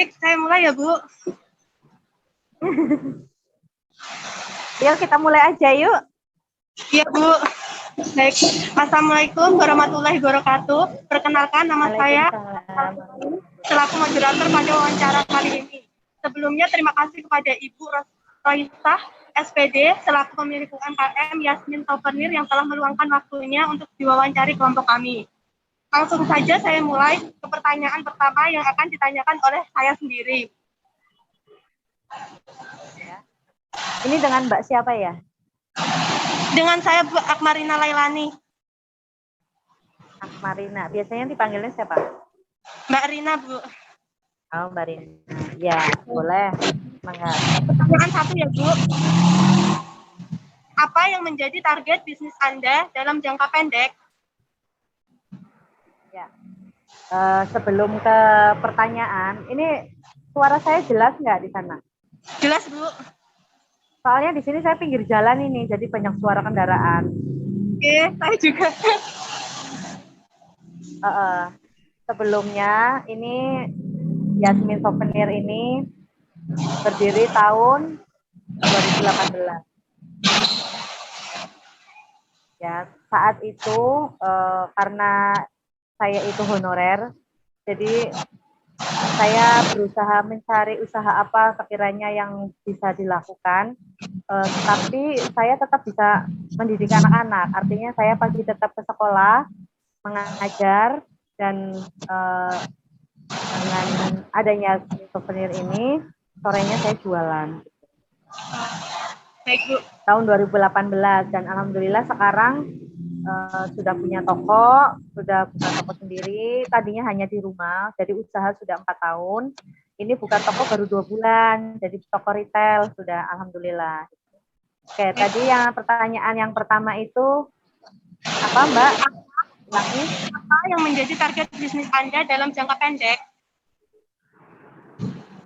Baik, saya mulai ya, Bu. Yuk kita mulai aja yuk. Iya, Bu. Baik. Assalamualaikum warahmatullahi wabarakatuh. Perkenalkan, nama saya selaku moderator pada wawancara kali ini. Sebelumnya terima kasih kepada Ibu Roisah SPD selaku pemilik UMKM Yasmin Taufernir yang telah meluangkan waktunya untuk diwawancari kelompok kami. Langsung saja saya mulai ke pertanyaan pertama yang akan ditanyakan oleh saya sendiri. Ini dengan Mbak siapa ya? Dengan saya Bu Akmarina Lailani. Akmarina. Biasanya dipanggilnya siapa? Mbak Rina, Bu. Oh, Mbak Rina. Ya, boleh. Semangat. Pertanyaan satu ya, Bu. Apa yang menjadi target bisnis Anda dalam jangka pendek? Ya. Sebelum ke pertanyaan, ini suara saya jelas nggak di sana? Jelas, Bu. Soalnya di sini saya pinggir jalan ini, jadi banyak suara kendaraan. Oke, saya juga. Sebelumnya, ini Yasmin Souvenir ini berdiri tahun 2018. Ya, saat itu karena saya itu honorer, jadi saya berusaha mencari usaha apa sekiranya yang bisa dilakukan, tapi saya tetap bisa mendidik anak-anak. Artinya saya pagi tetap ke sekolah, mengajar, dan dengan adanya souvenir ini, sorenya saya jualan. Baik, Bu. Tahun 2018, dan alhamdulillah sekarang sudah punya toko, sudah buka toko sendiri. Tadinya hanya di rumah, jadi usaha sudah 4 tahun. Ini buka toko baru 2 bulan, jadi toko retail sudah alhamdulillah. Oke, tadi yang pertanyaan yang pertama itu apa, Mbak? Apa yang menjadi target bisnis Anda dalam jangka pendek?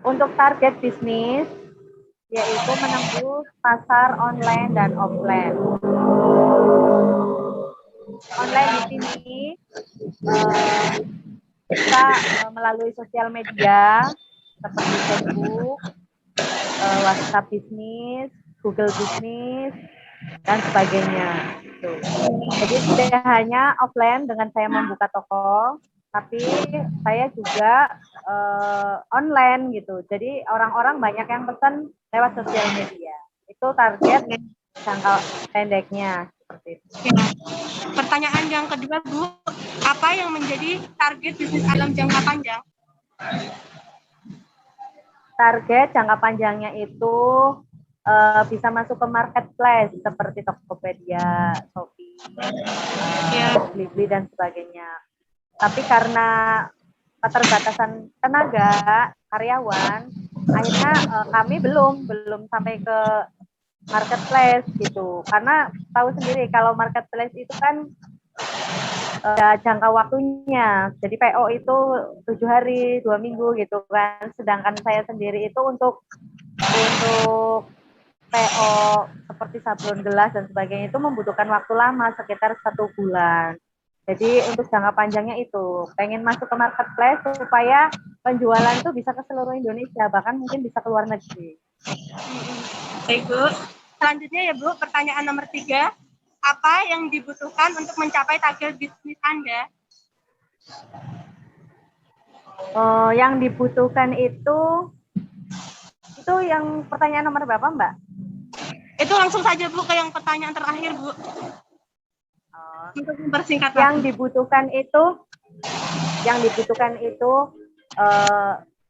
Untuk target bisnis yaitu menembus pasar online dan offline. Online di sini bisa melalui sosial media seperti Facebook, WhatsApp bisnis, Google bisnis, dan sebagainya. Jadi tidak hanya offline dengan saya membuka toko, tapi saya juga online gitu. Jadi orang-orang banyak yang pesan lewat sosial media. Itu target jangka pendeknya seperti itu. Pertanyaan yang kedua, Bu, apa yang menjadi target bisnis dalam jangka panjang? Target jangka panjangnya itu bisa masuk ke marketplace seperti Tokopedia, Shopee, Blibli dan sebagainya. Tapi karena keterbatasan tenaga karyawan, akhirnya kami belum sampai ke marketplace gitu. Karena tahu sendiri kalau marketplace itu kan jangka waktunya. Jadi PO itu 7 hari, 2 minggu gitu kan. Sedangkan saya sendiri itu untuk PO seperti sablon gelas dan sebagainya itu membutuhkan waktu lama sekitar 1 bulan. Jadi untuk jangka panjangnya itu pengen masuk ke marketplace supaya penjualan itu bisa ke seluruh Indonesia, bahkan mungkin bisa ke luar negeri. Baik, Bu. Selanjutnya ya, Bu, pertanyaan nomor 3. Apa yang dibutuhkan untuk mencapai target bisnis Anda? Yang dibutuhkan itu yang pertanyaan nomor berapa, Mbak? Itu langsung saja, Bu, ke yang pertanyaan terakhir, Bu. Untuk mempersingkat waktu. Yang dibutuhkan itu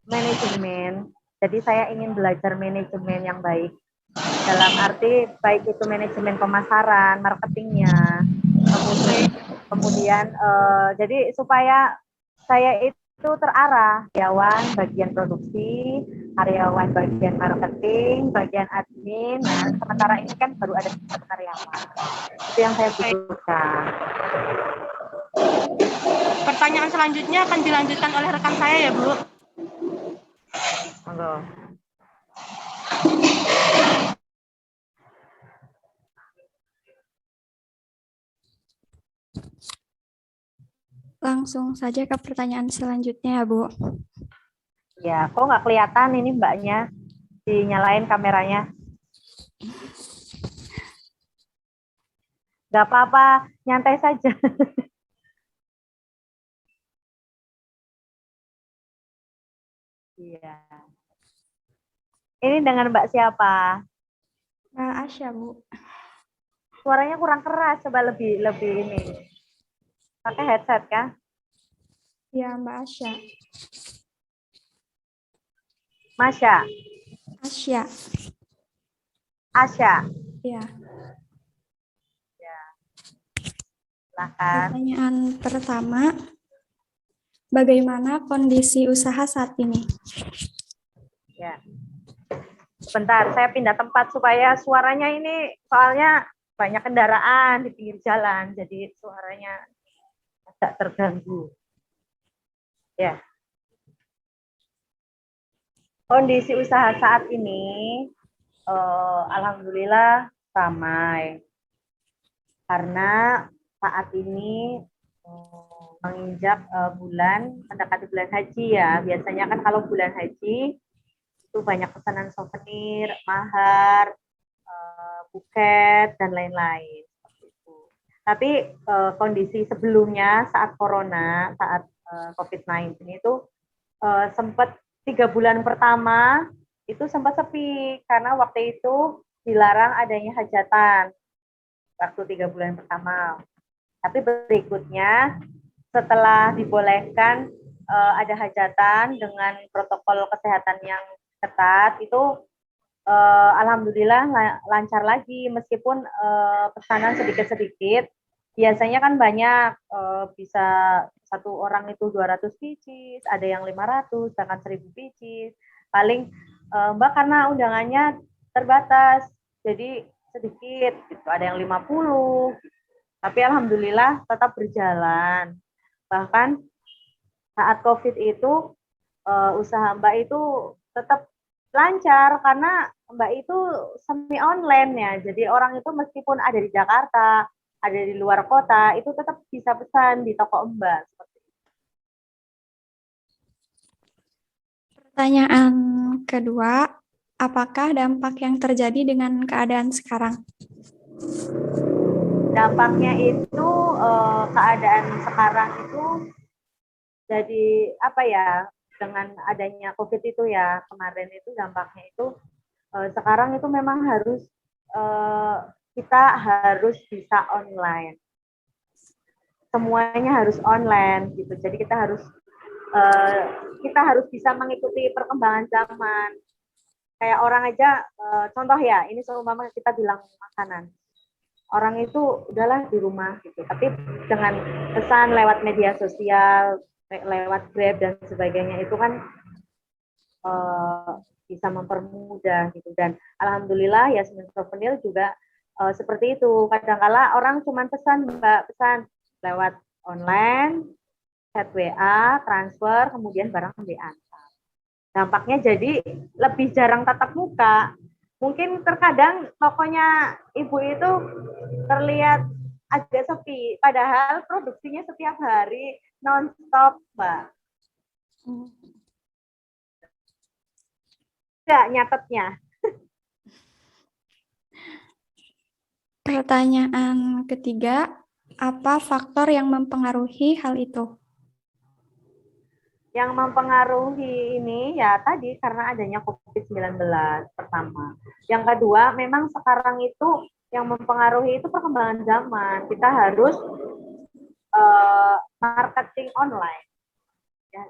manajemen. Jadi saya ingin belajar manajemen yang baik. Dalam arti baik itu manajemen pemasaran, marketingnya, kemudian jadi supaya saya itu terarah, karyawan bagian produksi, karyawan bagian marketing, bagian admin. Nah, sementara ini kan baru ada 1 karyawan. Itu yang saya butuhkan. Pertanyaan selanjutnya akan dilanjutkan oleh rekan saya ya, Bu. Monggo. Langsung saja ke pertanyaan selanjutnya ya, Bu. Ya, kok nggak kelihatan ini Mbaknya? Dinyalain kameranya. Nggak apa-apa, nyantai saja. Iya. Ini dengan Mbak siapa? Mbak Asya, Bu. Suaranya kurang keras, coba lebih lebih ini. Pakai headset kah? Ya, Mbak Asya. Masya, Asya. Asya. Ya. Silakan. Pertanyaan pertama, bagaimana kondisi usaha saat ini? Ya. Bentar, saya pindah tempat supaya suaranya ini soalnya banyak kendaraan di pinggir jalan, jadi suaranya agak terganggu. Ya. Kondisi usaha saat ini, alhamdulillah ramai. Karena saat ini menginjak mendekati bulan haji ya. Biasanya kan kalau bulan haji itu banyak pesanan souvenir, mahar, buket dan lain-lain. Tapi kondisi sebelumnya saat corona, saat COVID-19 itu sempat 3 bulan pertama itu sempat sepi karena waktu itu dilarang adanya hajatan waktu 3 bulan pertama. Tapi berikutnya setelah dibolehkan ada hajatan dengan protokol kesehatan yang ketat itu alhamdulillah lancar lagi meskipun pesanan sedikit-sedikit. Biasanya kan banyak bisa satu orang itu 200 pieces, ada yang 500, bahkan 1000 pieces. Paling Mbak karena undangannya terbatas, jadi sedikit gitu. Ada yang 50. Tapi alhamdulillah tetap berjalan. Bahkan saat Covid itu usaha Mbak itu tetap lancar karena Mbak itu semi online ya. Jadi orang itu meskipun ada di Jakarta, ada di luar kota, itu tetap bisa pesan di toko Mbak. Pertanyaan kedua, apakah dampak yang terjadi dengan keadaan sekarang? Dampaknya itu keadaan sekarang itu jadi apa ya, dengan adanya COVID itu ya kemarin itu dampaknya itu sekarang itu memang harus kita harus bisa online, semuanya harus online gitu. Jadi kita harus bisa mengikuti perkembangan zaman. Kayak orang aja contoh ya, ini seumpama kita bilang makanan, orang itu udahlah di rumah gitu, tapi dengan pesan lewat media sosial, lewat Grab dan sebagainya itu kan bisa mempermudah gitu. Dan alhamdulillah Yasmin Souvenir juga seperti itu. Kadangkala orang cuma pesan pesan lewat online, chat WA, transfer, kemudian barang diantar. Dampaknya jadi lebih jarang tatap muka. Mungkin terkadang tokonya ibu itu terlihat agak sepi, padahal produksinya setiap hari non-stop, Mbak. Enggak nyatetnya. Pertanyaan ketiga, apa faktor yang mempengaruhi hal itu? Yang mempengaruhi ini ya tadi karena adanya COVID-19 pertama. Yang kedua, memang sekarang itu yang mempengaruhi itu perkembangan zaman. Kita harus marketing online. Ya.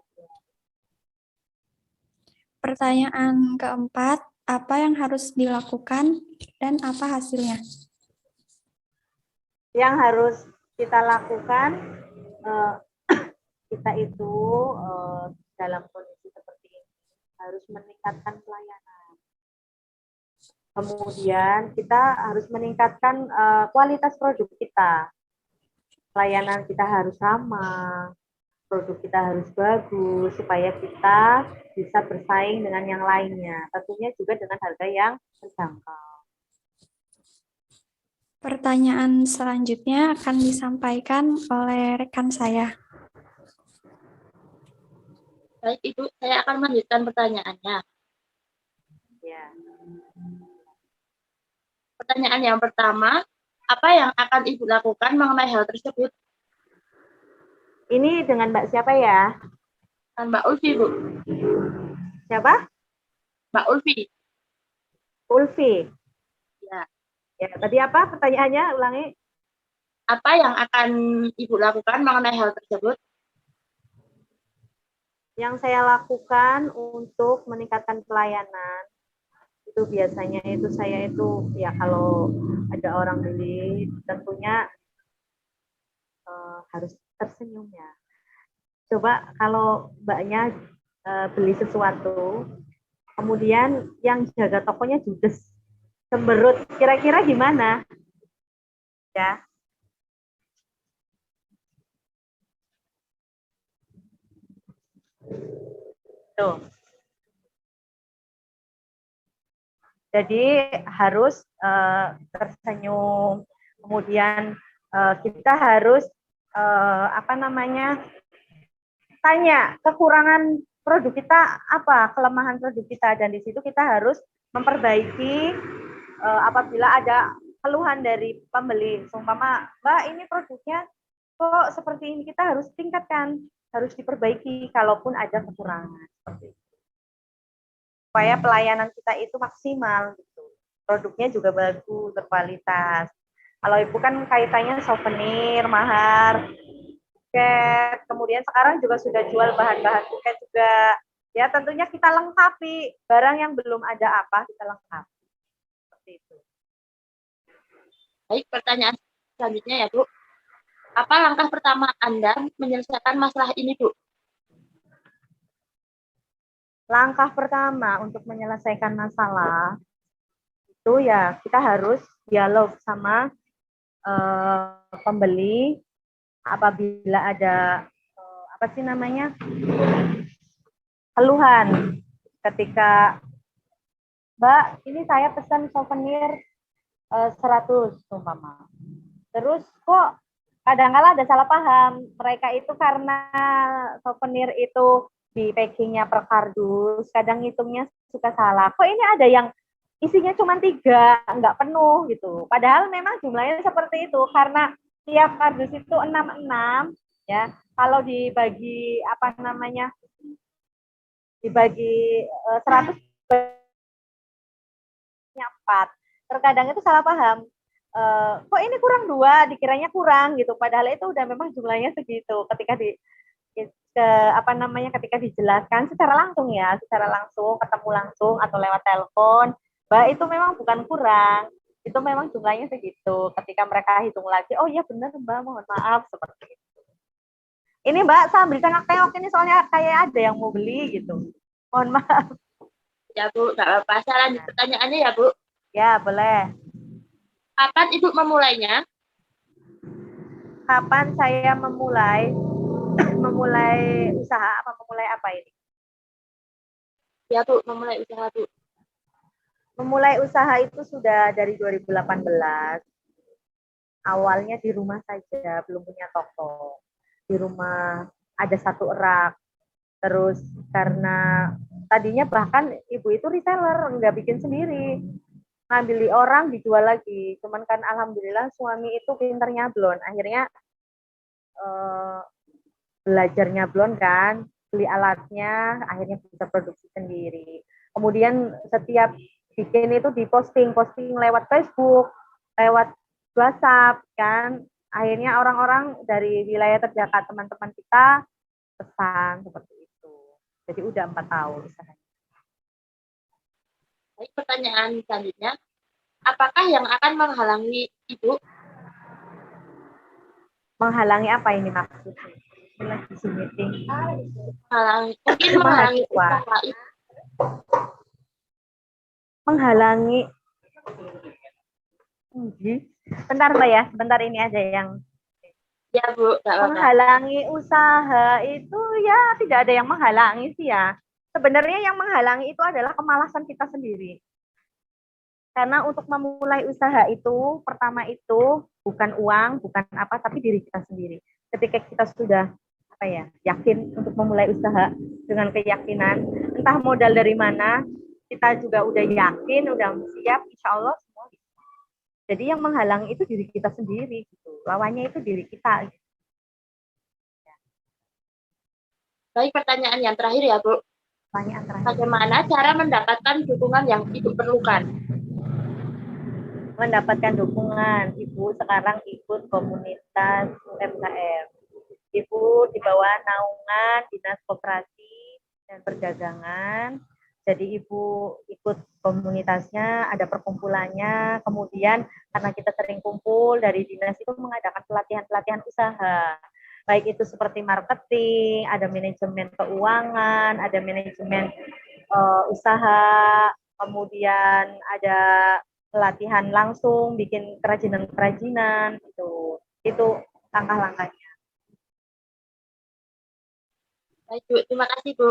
Pertanyaan keempat, apa yang harus dilakukan dan apa hasilnya? Yang harus kita lakukan, kita itu dalam kondisi seperti ini harus meningkatkan pelayanan. Kemudian kita harus meningkatkan kualitas produk kita. Pelayanan kita harus ramah, produk kita harus bagus supaya kita bisa bersaing dengan yang lainnya. Tentunya juga dengan harga yang terjangkau. Pertanyaan selanjutnya akan disampaikan oleh rekan saya. Baik, Ibu, saya akan melanjutkan pertanyaannya. Ya. Pertanyaan yang pertama, apa yang akan Ibu lakukan mengenai hal tersebut? Ini dengan Mbak siapa ya? Dan Mbak Ulfi, Bu. Siapa? Mbak Ulfi. Ulfi. Ya. Ya, tadi apa pertanyaannya? Ulangi. Apa yang akan Ibu lakukan mengenai hal tersebut? Yang saya lakukan untuk meningkatkan pelayanan itu biasanya itu saya itu ya kalau ada orang beli tentunya harus tersenyum ya. Coba kalau mbaknya beli sesuatu, kemudian yang jaga tokonya judes, cemberut, kira-kira gimana? Ya. Tuh. Jadi harus tersenyum, kemudian kita harus tanya kekurangan produk kita apa, kelemahan produk kita, dan di situ kita harus memperbaiki apabila ada keluhan dari pembeli. Seumpama, Mbak ini produknya kok seperti ini, kita harus tingkatkan, harus diperbaiki kalaupun ada kekurangan. Seperti itu. Supaya pelayanan kita itu maksimal gitu. Produknya juga bagus, berkualitas. Kalau Ibu kan kaitannya souvenir, mahar, buket, kemudian sekarang juga sudah jual bahan-bahan buket juga. Ya tentunya kita lengkapi, barang yang belum ada apa kita lengkapi. Seperti itu. Baik, pertanyaan selanjutnya ya, Bu. Apa langkah pertama Anda menyelesaikan masalah ini, Bu? Langkah pertama untuk menyelesaikan masalah itu ya kita harus dialog sama pembeli apabila ada keluhan ketika Mbak ini saya pesan souvenir 100 umpama. Terus kok kadang-kala ada salah paham. Mereka itu karena souvenir itu di packingnya per kardus, kadang ngitungnya suka salah. Kok ini ada yang isinya cuma 3, nggak penuh gitu. Padahal memang jumlahnya seperti itu karena tiap kardus itu 6 ya. Kalau dibagi dibagi 100 4. Terkadang itu salah paham. Kok ini kurang 2, dikiranya kurang gitu. Padahal itu udah memang jumlahnya segitu. Ketika dijelaskan secara langsung ya, secara langsung ketemu langsung atau lewat telepon, Mbak itu memang bukan kurang. Itu memang jumlahnya segitu. Ketika mereka hitung lagi, oh iya benar Mbak, mohon maaf seperti itu. Ini Mbak sambil tengok-tengok ini soalnya kayak ada yang mau beli gitu. Mohon maaf. Ya, Bu, nggak apa-apa. Saya lanjut pertanyaannya ya, Bu. Ya, boleh. Kapan Ibu memulainya? Kapan saya memulai usaha memulai apa ini? Ya, Bu, memulai usaha, Bu. Memulai usaha itu sudah dari 2018. Awalnya di rumah saja, belum punya toko. Di rumah ada 1 rak. Terus karena tadinya bahkan ibu itu reseller, nggak bikin sendiri. Ngambil di orang, dijual lagi. Cuman kan alhamdulillah suami itu pinter nyablon. Akhirnya belajar nyablon kan, beli alatnya, akhirnya bisa produksi sendiri. Kemudian setiap bikin itu posting lewat Facebook, lewat WhatsApp kan. Akhirnya orang-orang dari wilayah terdekat teman-teman kita pesan seperti itu. Jadi udah 4 tahun. Baik, pertanyaan selanjutnya. Apakah yang akan menghalangi Ibu? Menghalangi apa ini maksudnya? Lagi meeting. Mungkin menghalangi usaha Ibu. Menghalangi. Bentar Mbak ya, sebentar ini ada yang Ya, Bu, menghalangi usaha itu ya tidak ada yang menghalangi sih ya. Sebenarnya yang menghalangi itu adalah kemalasan kita sendiri. Karena untuk memulai usaha itu, pertama itu bukan uang, bukan apa, tapi diri kita sendiri. Ketika kita sudah yakin untuk memulai usaha dengan keyakinan. Entah modal dari mana, kita juga udah yakin, udah siap, insya Allah semua bisa. Jadi yang menghalangi itu diri kita sendiri, gitu. Lawannya itu diri kita. Gitu. Baik, pertanyaan yang terakhir ya, Bu. Pertanyaan terakhir. Bagaimana cara mendapatkan dukungan yang Ibu perlukan? Mendapatkan dukungan, Ibu sekarang ikut komunitas UMKM. Ibu di bawah naungan Dinas Koperasi dan Perdagangan. Jadi Ibu ikut komunitasnya, ada perkumpulannya, kemudian karena kita sering kumpul dari dinas itu mengadakan pelatihan-pelatihan usaha. Baik itu seperti marketing, ada manajemen keuangan, ada manajemen usaha, kemudian ada pelatihan langsung, bikin kerajinan-kerajinan, gitu. Itu langkah-langkahnya. Baik, Bu. Terima kasih, Bu.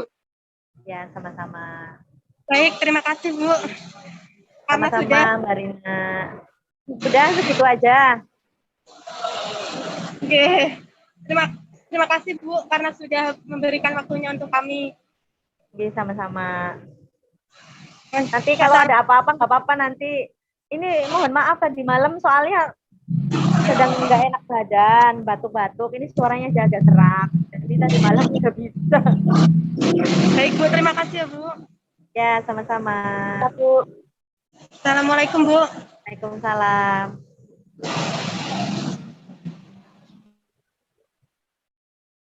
Ya, sama-sama. Baik, terima kasih Bu. Karena Sama-sama, sudah, Mbak Rina. Sudah segitu aja. oke. Terima kasih Bu karena sudah memberikan waktunya untuk kami. Oke, sama-sama. Nanti kalau ada apa-apa, nggak apa-apa nanti. Ini mohon maaf tadi malam soalnya sedang nggak enak badan, batuk-batuk. Ini suaranya agak serak. Jadi tadi malam nggak bisa. Baik Bu, terima kasih ya Bu. Ya, sama-sama. Bu. Assalamualaikum Bu. Waalaikumsalam.